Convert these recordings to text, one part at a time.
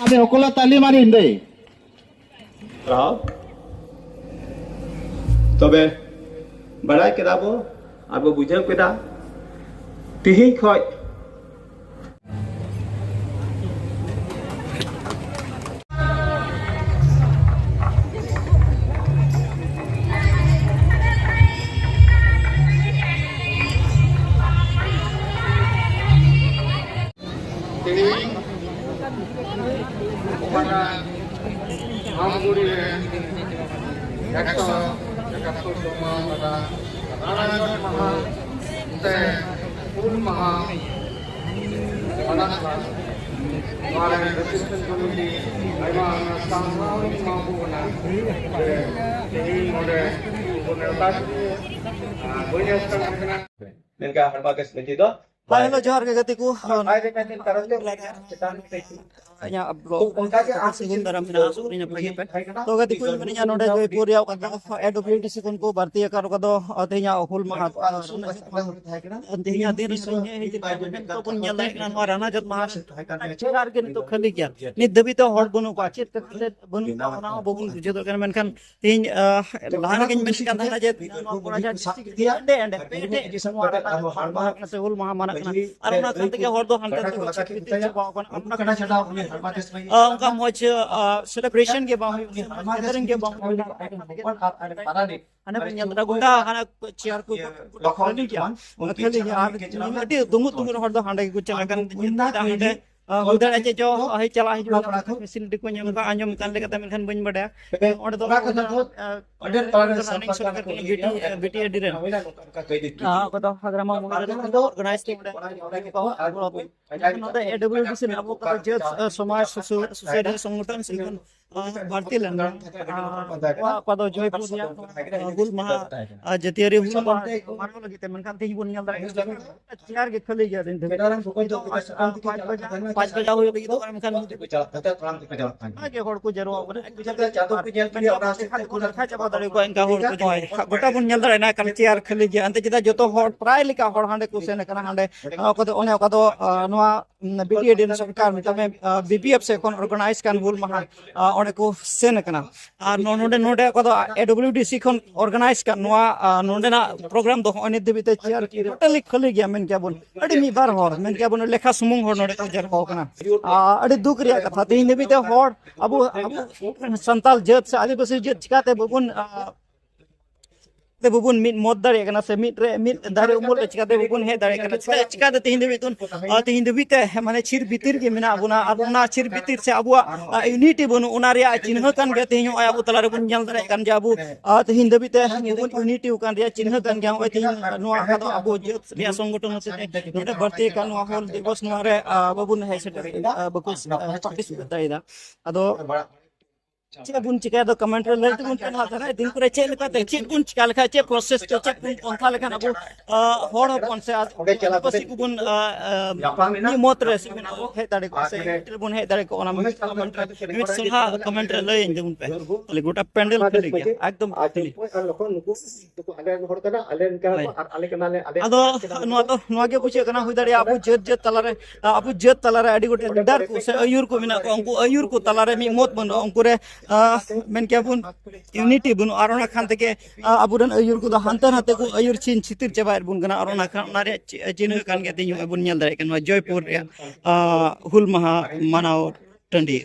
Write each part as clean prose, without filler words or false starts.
Ada okola tali marin deh. तबे बड़ा केदा बो अब बुझे केदा तिही खय Mereka berbagai seperti itu. Hai lo johar ke gatiku Ada mesin taruh tu kita nya upload segun daram mina asuri nya pagi pe to gatiku nya node joy puri au kata AWD sekun ko bhartiya karo kado atenya hul maha antenya dir sunye he to pun nya lai na marana jat maha chegar ke to khali kya ni dabi to hot bunu ko achet bunu na bogun buje dor kan menkan tin lahana kin men kan na je pura ja ande se hul maha mana kana aruna kan te hor do hantar to apna kana chada उनका मौज celebration के बाहर gathering के बाहर अने पंजंदरा गुंडा हना chair को खली किया अति दुंगु दुंगु हर दो हांडे को चलाकन हांडे उधर अचे जो है चला है जो फैसिलिटी को ñam का आंजम कान ले कता मेनखान बन बडा ओडे तो ऑर्डर रनिंग सरकार को बीटी एडिरन हां को तो हगरामा मोहर तो ऑर्गेनाइज के नोदा एडब्ल्यूडी से नबो का जे समाज सोसाइटी संगठन सिलन भारतीय लंडन पदो जयपुर गुल महा जतियारी हुल मानो लगी ते मेनखान ते बन ñal दा चार के खली गया दिन 5 बजा हो लगी तो मेनखान आगे होड़ को जरो खा चाबा दरे को इनका होड़ को जोय गोटा बन ñal दा ना कल चार खली गया अंते जदा जतो होड़ प्राय लिका होड़ हांडे को सेन कना हांडे को तो ओने का तो नोआ बीटीएडी सरकार में बीपीएफ से कोन ऑर्गेनाइज कान हुल महा ओने को सेन कना और नोडे नोडे को तो एडब्ल्यूडीसी कोन ऑर्गेनाइज का नोआ नोडे ना प्रोग्राम दो ओने देबिते चेयर टोटली खली गया मेन क्या बोल अडी मी बार होड़ मेन क्या बोल लेखा सुमुंग होड़ नोडे को जर हो कना अडी दुख रिया कथा तीन देबिते होड़ अब संताल जात से आदिवासी जात चिकाते बबुन बबुन मिट मद दारे कना से मिट दारे उमल चिकाते बबुन हे दारे कना चिकाते तीन देबिते माने छिर बितिर के मिना बुना अरुना छिर बितिर से अबुआ यूनिटी बनु उनारिया चिन्ह कान गे तेहु अबु तलारे बुन जल दारे कान जाबु तीन देबिते बुन यूनिटी कान रिया चिन्ह कान गे ओ तीन नुआ का तो अबु जत रिया संगठन से नोडे भर्ती कान नुआ होल दिवस नुआरे बबुन हे से बकुस पार्टिसिपेट दाइदा अदो चे बुन चिका दो कमेंट रे लेते बुन पना था दिन करे चे लेका ते चे बुन चिका लेखा चे प्रोसेस चे बुन पंथा लेखा अब होड़ होपन से पसी को बुन नि मोत रे से बुन हे दाड़े को से बुन हे दाड़े को ओना कमेंट मिट सहा कमेंट रे ले इन बुन पे ले गोटा पेंडल खेले गया एकदम आखिरी अदो नुआ के पूछे कना हुई दाड़े अबु जत तलारे अडी गोटे लीडर को से अयुर को मिना को अंकु अयुर को तलारे मी मोत बन अंकु रे मेन क्या बुन यूनिटी बुन आरोना खान तके अबुरन अयुर को हांते नाते को अयुर चिन चितिर चबायर बुन गना आरोना खान नारे चिन्ह कान के तिन बुन ñal दारे कन जयपुर रे हुल महा मनाव टंडी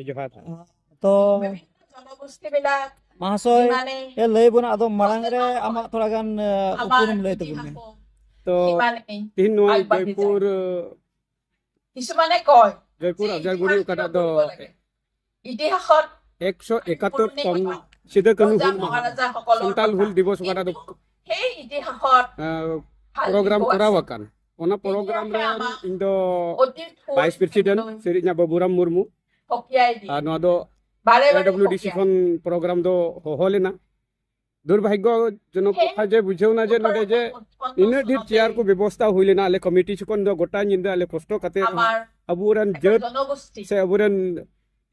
जोहार तो জনগোষ্ঠী বিলাক महाशय ইমানেই ए लय बना आदो मांग रे आमा थोड़ा गान আমাৰ उपरुम लय तबुन ইতিহাসো तो ইমানেই तीन नोआ আগবাঢ়ি जयपुर কিছুমানে কয় जयपुर যে अफजलगुड़ी ইতিহাস उकाटा কিয় दो কৰিব লাগে? ইতিহাসত 171 तम सिदा कनु ৰজা हुल माह মহাৰাজাসকলৰ संताल কথা। हुल दिवस उकाटा दो কিন্তু সেই ইতিহাসত ভাল प्रोग्राम দিশো আছে। करावाkan ओना प्रोग्राम रे इन दो অতীত সুৰ वाइस प्रेसिडेंट सिरिnya बाबूराम मुर्मू সকীয়াই দিয়ে नो दो বাৰে বাৰে AWDC সকীয়াই। खन प्रोग्राम दो होलेना दुर्भाग्यजनक कथा जे बुझेउना जे नडे जे इन ढेर चेयर को व्यवस्था हुइलेना आले कमिटी छकन दो गोटा निंदा आले कष्ट कते আমাৰ अबुरन এটা जत জনগোষ্ঠী से अबुरन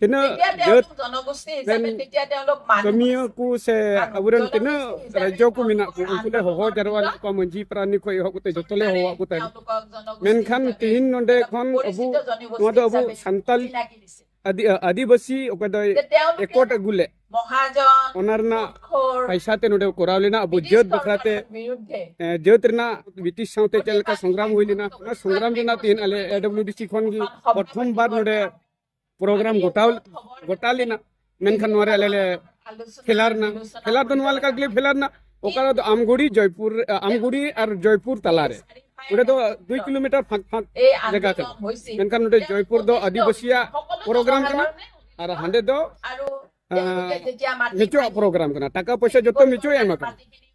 तिना তেতিয়া जत তেওঁলোক জনগোষ্ঠী হিচাপে then তেতিয়া তেওঁলোক মানুহ कमियो को से अबुरन तिना জনগোষ্ঠী राज्य को मिना को হিচাপে उनले हो जरवा को मंजी प्राणी को हो को जतले हो को ता তেওঁলোকক জনগোষ্ঠী मेनखान হিচাপে तिहिन नडे खन अबु পৰিচিত জনগোষ্ঠী नो दो अबु হিচাপে संताल চিনাকি দিছে। आदिवासी ओकदा যে তেওঁলোকে एकोट गुले মহাজন ओनरना খোৰ पैसा ते नडे कोरावलेना अबु ব্ৰিটিছ जत बखराते চৰকাৰৰ বিৰুদ্ধে ज्योतिर्ना ब्रिटिश साउते चलका संग्राम हुइलिना ना संग्राम रेना तीन आले AWDC खन की प्रथम बार नडे प्रोग्राम गोटालिना मेनखान नोरे आले खेलारना खेलार तो नवाल का गले खेलारना ओकरा तो आमगुड़ी जयपुर आमगुड़ी और जयपुर तलारे उडे तो 2 किलोमीटर फाक फाक এই जगह আন্দোলন का হৈছিল। मेनखान नडे जयपुर दो आदिवासिया সকলো प्रोग्राम कना জনসাধাৰণে और हांडे दो আৰু তেওঁলোকে যেতিয়া মাটি मिचो प्रोग्राम कना टाका पैसा जतो मिचो एमा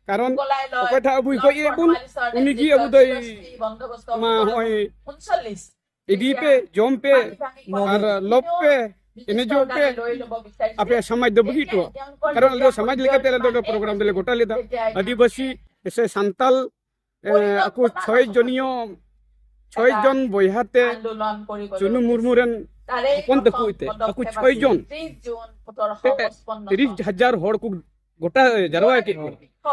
कारण উকলাই লয়, ओकथा अबु को ये बुन নৰ্থ उनी की ইষ্টৰ अबु दई নেতৃত্বত বন্দোবস্ত मा কৰা होय 39 इडी पे जोम पे और लोप पे इने जो पे आपे समाज दो बगीटो कारण लो समाज लेके तेरे दो प्रोग्राम देले गोटा लेदा आदिवासी ऐसे संताल aku 6 জনিও 6 জন বইহাতে আন্দোলন কৰিব জুনু মুরমুরেন তাৰে কোন দেখো ইতে aku 6 জন 30 জুন 1755 30,000 হড় को गोटा जरवा के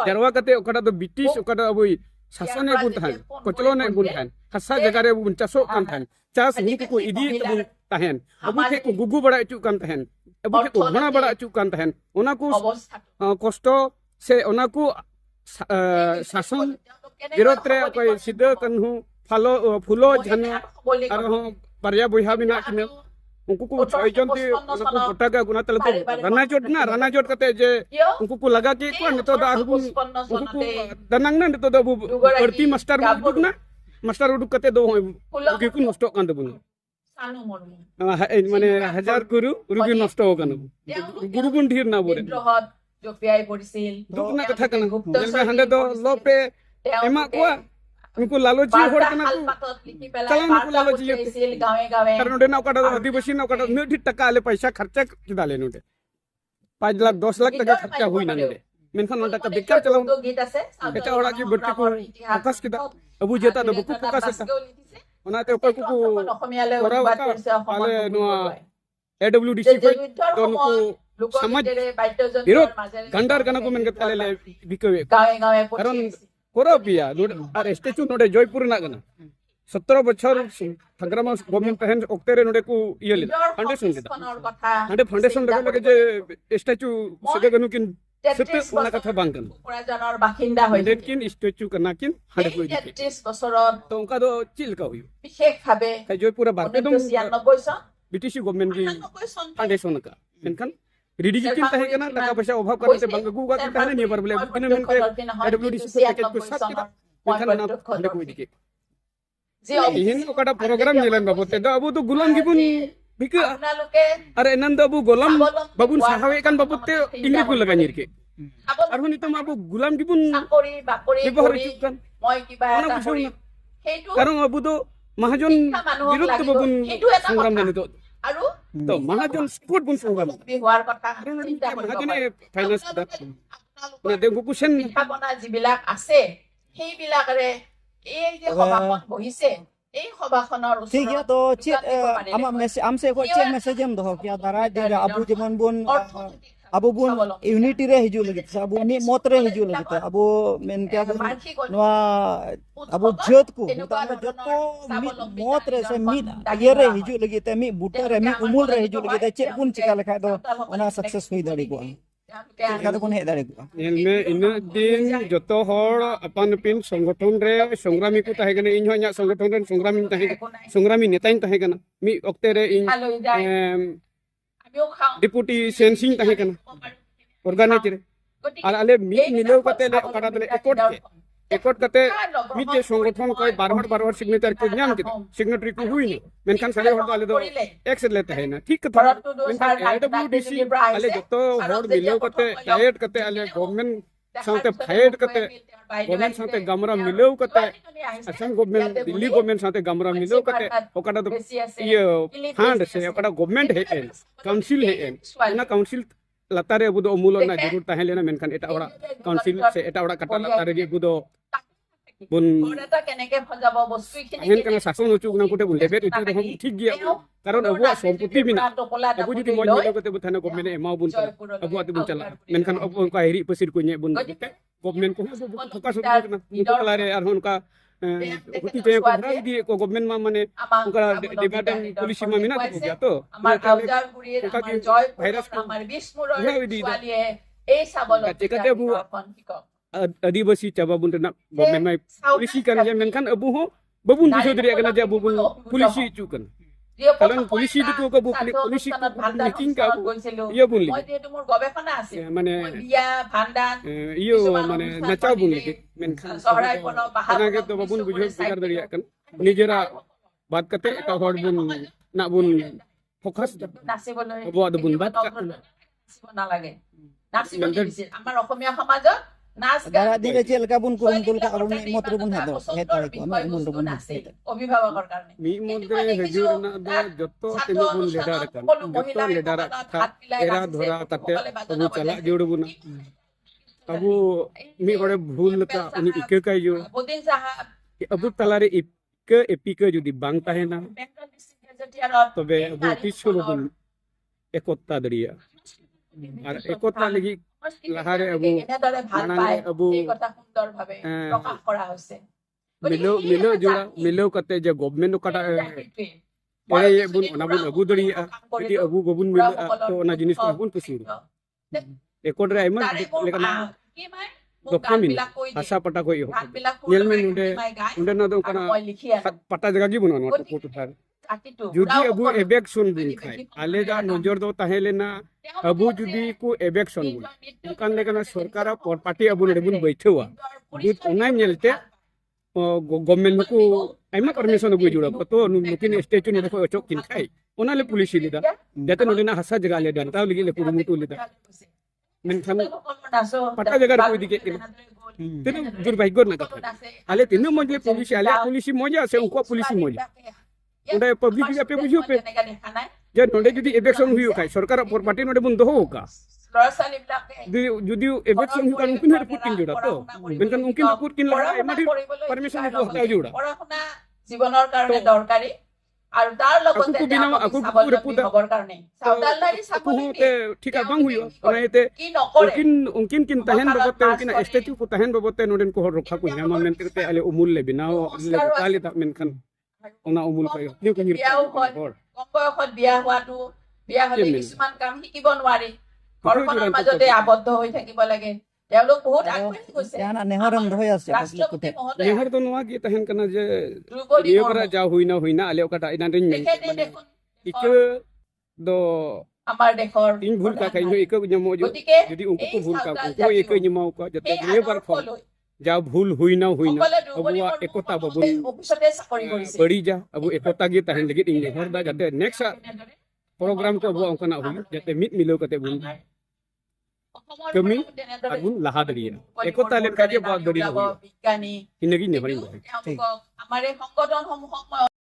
जरवा कते ओकटा तो ब्रिटिश ओकटा अबुई शासन गुन थान कोचलो ने गुन थान हसा जगह रे बुन चासो कान थान चास हिक को इदी तबु ताहेन अबु के को गुगु बड़ा चु कान थाहेन अबु के को घना बड़ा चु कान थाहेन ओना को অৱস্থা कष्ट से ओना को शासन विरोध रे कोई सिद्ध कन्हु फालो फुलो झन और हो परिया बुहा बिना किने उनको को 6 जन ती उनको गोटा का गुना तले तो राना जोट कते जे उनको को लगा के को न तो दा उनको को दनंग ना तो दो भर्ती मास्टर उडुक ना मास्टर उडुक कते दो उगी को नष्ट कान दबुन সানু মরমু माने 1000 गुरु रुगी नष्ट हो कान गुरु गुण ढीर ना बोरे বিদ্রোহত জপিয়াই পৰিছিল दुख ना कथा कना जेलमे हंडे दो लोपे एमा को उनको लालची होड़ कना को পাতত লিখি পেলাই চলানো বাৰ্তা লালচি পঠিয়াইছিল গাঁৱে গাঁৱে कारण नोडे ना ओकटा आदिवासी ना ओकटा नेठी टका आले पैसा खर्चा किदाले नोडे 5 लाख 10 लाख टका खर्चा हुई ना नोडे मेनखान नोडे का बेकार चलाऊ গীত আছে এটা ওরা কি বট্টি কো ফোকাস কিদা अबु जेता दो बुकु फोकस है ओनाते ओकर को অসমীয়ালৈ কৰা অনুবাদ কা কৰিছে আলে অসমত নো বুলিবলৈ। AWDC যে को যুদ্ধৰ दोनको সময়ত লোকগীতেৰে বাদ্যযন্ত্ৰৰ বিৰোধ মাজেৰে गंडार कना को मेनके ताले बिकवे গাঁৱে গাঁৱে कारण পঠিয়াইছিল। कोरो पिया नोडे और स्टेचू नोडे जयपुर ना गना 17 বছর संग्राम गवर्नमेंट पहन ओक्तेरे नोडे को ये ले নিজৰ फाउंडेशन के সংস্কৰণৰ কথা हंडे फाउंडेशन চিন্তা लगे কৰিব जे स्टेचू सगे गनु किन 33 सत्य ओना कथा बांगन কোকৰাঝাৰৰ বাসিন্দা हंडे হৈছিল। किन स्टेचू करना किन हंडे এই कोई दिखे 33 বছৰত तो उनका तो चिल का हुई বিশেষভাৱে है जयपुर बात एकदम 1996 চন ब्रिटिश गवर्नमेंट की 98 চন फाउंडेशन का मेनखान रिडी की चिंता है कि ना टका पैसा अभाव करते बंगगु का चिंता है नहीं पर बोले किन मेन के AWDC को पैकेज को साथ किदा मेनखान ना हंडे कोई दिखे इहिन ओकटा प्रोग्राम निलन बाबूते द अबु तो गुलाम गिबुन बिके আপোনালোকে अरे नंद अबु गुलाम बाबुन साहावे kan बाबूते इंग्लिश को लगा निरके আর হনি তো আবু গুলাম গিবুন চাকৰি বাকৰি ব্যৱহাৰ কৰি চুকান মই কিবা অনা এটা বুঝাও কৰি না সেইটো কারণ আবু তো মহাজন শিক্ষা মানুহক বিরুদ্ধ লাগিব। বাবুন সেইটো এটা সংগ্রাম কথা। জানি তো আৰু তো মহাজন স্পোর্ট বুন সংগ্রাম হোৱাৰ কথা কারণ চিন্তা কৰিব মহাজনে পাৰে। ফাইনান্স দা আপোনালোকৰ না দেবু কুছেন পিঠা-পনা যিবিলাক আছে সেইবিলাকেৰে এই যে সভাখন বহিছে এই সভাখনৰ ठीक है तो ওচৰত चेक যোগান দিব পাৰে आमा দেখোন। मैसेज हमसे को चेक मैसेज हम दो क्या दारा दे अबु जेमन बुन অৰ্থনৈতিক अबु बुन यूनिटी रे हिजु लगित अबु नि मत रे हिजु लगित अबु मेन क्या বাৰ্ষিক नवा अबु जत को এনেকুৱা जत ধৰণৰ को স্বাৱলম্বিতা मत रे से নিজৰ मिट দাঙি ये रे ধৰা हिजु लगित मी बुटा रे मी उमुल रे हिजु लगित चेक बुन चिका लखा दो ओना सक्सेस हुई दाड़ी को তেওঁলোকে चिका तो कोन हे दाड़ी को एलमे इन दिन जतो हर अपन पिन संगठन रे संग्रामी को ताहे गने इन हया संगठन रे संग्रामी ताहे संग्रामी नेताइन ताहे गना मी ओक्ते रे इन আলৈ যায় আমিও খাওঁ deputy sensing tahe kana organizer ar ale mi mileu kate le okada dele ekot kate mit je সংগঠন koi 12 signature ke nyam kite signatory ko hui ni menkan sare hor ale do accept lete hai na thik katha menkan AWDC ale joto hor mileu kate diet kate ale government साथे fight कते government साथे गमरा मिलेउ कते Assam government Delhi government साथे गमरा मिलेउ कते ओकड़ा तो ये fund से ओकड़ा government है काउंसिल है ना काउंसिल लतारे बुदो अमूलो ना जरूर ताहे लेना मेनखान एटा ओड़ा काउंसिल से एटा ओड़ा कटा लतारे गे बुदो बुन ঘৰটা কেনেকে ভজাব বস্তুখিনি हेन kana शासन होचु ना कोटे बुन लेबे इतु रकम ठीक गया कारण अबु सम्पत्ति बिना अबु जदि मज मिलेउ कते बुथाना गवर्नमेंट एमाउ बुन अबु अति बुन चला मेनखान अबु का हेरी पसिर को nye बुन गवर्नमेंट को फोकस होना उनको कलारे आर उनका होती ते को भरा दि को गवर्नमेंट मा माने उनका डिपार्टमेंट पुलिस मा मिना तो गया तो আমাৰ আউজাৰগুৰিৰ আমাৰ জয়পুৰৰ আমাৰ বিষ্ণুৰৰ ছোৱালীয়ে এই চাবলৈ Jika bu adibasi coba bun nak gవర్নমেন্ট mai polisi kan je menkan abu ho babun bisa dari kana je abu bun polisi cu kan kalau polisi itu ko bu polisi making ka iya bun li মই যেহেতু মোৰ গৱেষণা আছে মানে বিয়া ভান্ডান iyo মানে nacha bun li menkan চহৰাই কোনো বাহাদুৰ kana ke to babun bujho bigar dari kan nijera bat kate eta hor bun nak bun fokus নাচিবলৈ abu ada bun bat নাচিব নালাগে নাচিব দিছিল আমাৰ অসমীয়া সমাজত নাচ Dara dire chel ka bun kurun tul ka arun motre bun hedo het ay ko ama bun bun অভিভাৱকৰ কাৰণে mi modde hejur na da jotto tinu bun ledar kan jotto ledar tha era dhora tate abu chala jodu bun abu mi ore bhul ka uni ikke kai jo বুদিন সাহেব abu talare ikke epike jodi bang tahena Bengal district গেজেটিয়াৰত tobe abu tisolo bun ekotta daria ar ekotta lagi lahare abu এনেদৰে ভাল manang পায় abu এই কথা সুন্দৰভাৱে প্ৰকাশ কৰা হৈছে milo jura milo kate je government kata Ere bun ona bun abu dari jadi abu gobun mil to ona jinis ko bun kusur ekor rai ma lekana dokami asa pata ko yo yel men unde na do kana pata jaga gi bun ona to foto thar judi abu ebection bun khai ale ja nojor do tahelena abu judi ko ebection bun kan lekana sarkara party abu ne bun baithwa dit onai nyelte government को आइमा permission Abu जुड़ा तो नुकिन statue ने देखो चोक किन खाई ओनाले police लिदा जते नोलेना हसा जगह ले दान ताव लिगे ले पुरुमुटु लिदा मेनखान पटा जगह को दिके तेनु दुर्भाग्य ना कथा आले तेनु मजले पुलिस मजा से उनको पुलिस मजा उडा पब्लिक या पे बुझियो पे जे नोडे जदी इलेक्शन हुई खाई सरकार प्रॉपर्टी नोडे बुन दहो का যদি এবেকশন হুকা উনকিন হের পুটিন জোড়া তো মেনকান উনকিন পুটিন লাগা এমাদি পারমিশন কো হতা জোড়া পড়াশোনা জীবনৰ কাৰণে দৰকাৰী আৰু তাৰ লগতে aku হবৰ কাৰণে সাৱধানদাৰী তে ঠিকা বাং হুইও ওনা এতে কি নকৰে উনকিন কিন তাহেন ববতে উনকিন স্ট্যাচু কো তাহেন ববতে নদেন কো ৰক্ষা কো হেমা মেনতে আলে উমুল লে বিনাও লে কালি তা মেনখান ওনা উমুল পায় নিউ কে হিৰ কম বয়সত বিয়া হোৱাটো বিয়া হলে কিছুমান কাম শিকিব নোৱাৰি ঘৰখনৰ মাজতে আবদ্ধ হৈ থাকিব লাগে তেওঁলোক বহুত আগবাঢ়ি গৈছে yana nehoram dhoy ase ৰাষ্ট্ৰপতি মহোদয় নেহৰ তো নোৱা কি তাহেন kana je দ্ৰুপদী নিয়ে কৰা যা হুইনা আলে ওকাটা ইনা ৰিন মেন তেখেতে দেখোন ইকে do আমাৰ দেশৰ in ভুল কা কাই ইকে nyamo jo গতিকে যদি উनको को भूल का को एक nyamo का जते ये बार फल जा भूल हुइना अबुआ एकता बबुन অফিচতে চাকৰি কৰিছে बड़ी जा अबु एकता गे ताहेन लगी इन नेहर दा जते next program ko abu angkana hui jate mit milo kate bun kami agun laha daria ekota len kaje ba dari hui বিজ্ঞানী inagi ne bari আমাৰ এই সংগঠনসমূহক মই